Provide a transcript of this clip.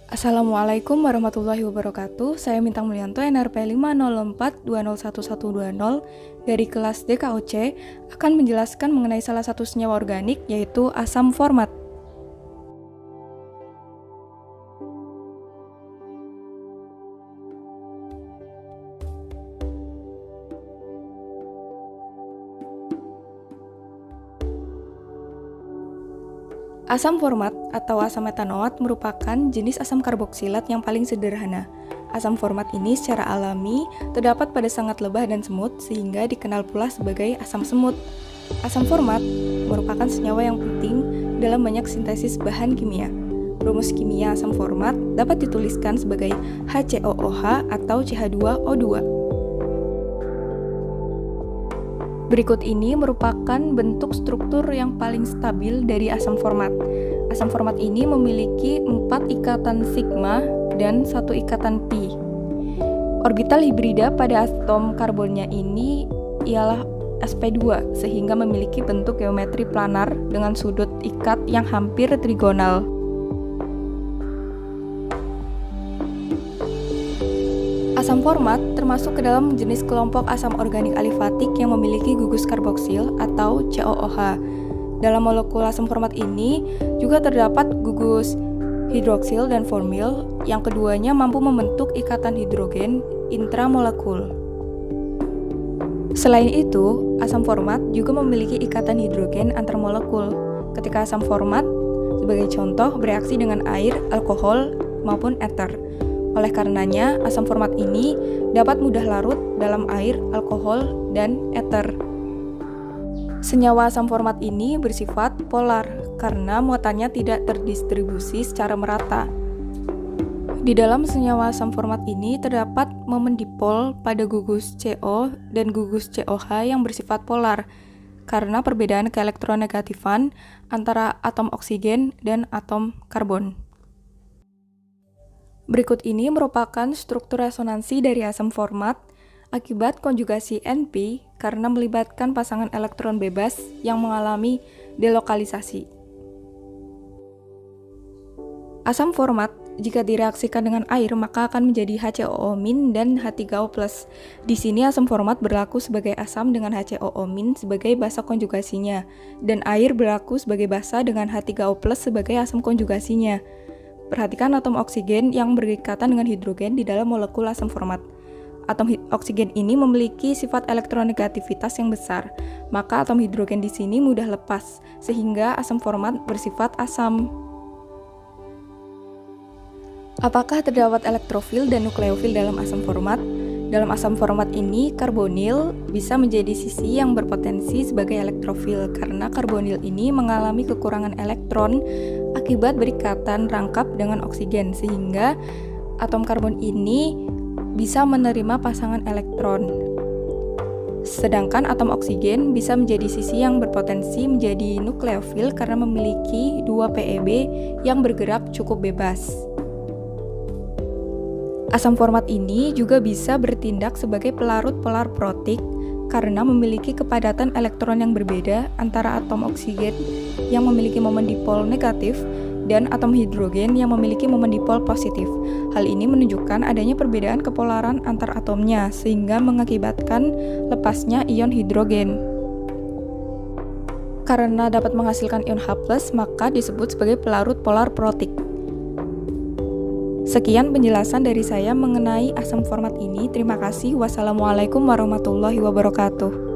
Assalamualaikum warahmatullahi wabarakatuh. Saya Mintang Mulyanto, NRP 504201120 dari kelas DKOC akan menjelaskan mengenai salah satu senyawa organik, yaitu asam format. Asam format atau asam metanoat merupakan jenis asam karboksilat yang paling sederhana. Asam format ini secara alami terdapat pada sangat lebah dan semut sehingga dikenal pula sebagai asam semut. Asam format merupakan senyawa yang penting dalam banyak sintesis bahan kimia. Rumus kimia asam format dapat dituliskan sebagai HCOOH atau CH2O2. Berikut ini merupakan bentuk struktur yang paling stabil dari asam format. Asam format ini memiliki 4 ikatan sigma dan 1 ikatan pi. Orbital hibrida pada atom karbonnya ini ialah sp2 sehingga memiliki bentuk geometri planar dengan sudut ikat yang hampir trigonal. Asam format termasuk ke dalam jenis kelompok asam organik alifatik yang memiliki gugus karboksil atau COOH. Dalam molekul asam format ini juga terdapat gugus hidroksil dan formil, yang keduanya mampu membentuk ikatan hidrogen intramolekul. Selain itu, asam format juga memiliki ikatan hidrogen antarmolekul. Ketika asam format, sebagai contoh, bereaksi dengan air, alkohol, maupun ether. Oleh karenanya, asam format ini dapat mudah larut dalam air, alkohol, dan ether. Senyawa asam format ini bersifat polar karena muatannya tidak terdistribusi secara merata. Di dalam senyawa asam format ini terdapat momen dipol pada gugus CO dan gugus COH yang bersifat polar karena perbedaan keelektronegatifan antara atom oksigen dan atom karbon. Berikut ini merupakan struktur resonansi dari asam format akibat konjugasi NP karena melibatkan pasangan elektron bebas yang mengalami delokalisasi. Asam format jika direaksikan dengan air maka akan menjadi HCOO- dan H3O+. Di sini asam format berlaku sebagai asam dengan HCOO- sebagai basa konjugasinya dan air berlaku sebagai basa dengan H3O+ sebagai asam konjugasinya. Perhatikan atom oksigen yang berikatan dengan hidrogen di dalam molekul asam format. Atom oksigen ini memiliki sifat elektronegativitas yang besar, maka atom hidrogen di sini mudah lepas, sehingga asam format bersifat asam. Apakah terdapat elektrofil dan nukleofil dalam asam format? Dalam asam format ini, karbonil bisa menjadi sisi yang berpotensi sebagai elektrofil karena karbonil ini mengalami kekurangan elektron akibat berikatan rangkap dengan oksigen sehingga atom karbon ini bisa menerima pasangan elektron. Sedangkan atom oksigen bisa menjadi sisi yang berpotensi menjadi nukleofil karena memiliki 2 PeB yang bergerak cukup bebas. Asam format ini juga bisa bertindak sebagai pelarut polar protik karena memiliki kepadatan elektron yang berbeda antara atom oksigen yang memiliki momen dipol negatif dan atom hidrogen yang memiliki momen dipol positif. Hal ini menunjukkan adanya perbedaan kepolaran antar atomnya sehingga mengakibatkan lepasnya ion hidrogen. Karena dapat menghasilkan ion H+, maka disebut sebagai pelarut polar protik. Sekian penjelasan dari saya mengenai asam format ini. Terima kasih. Wassalamualaikum warahmatullahi wabarakatuh.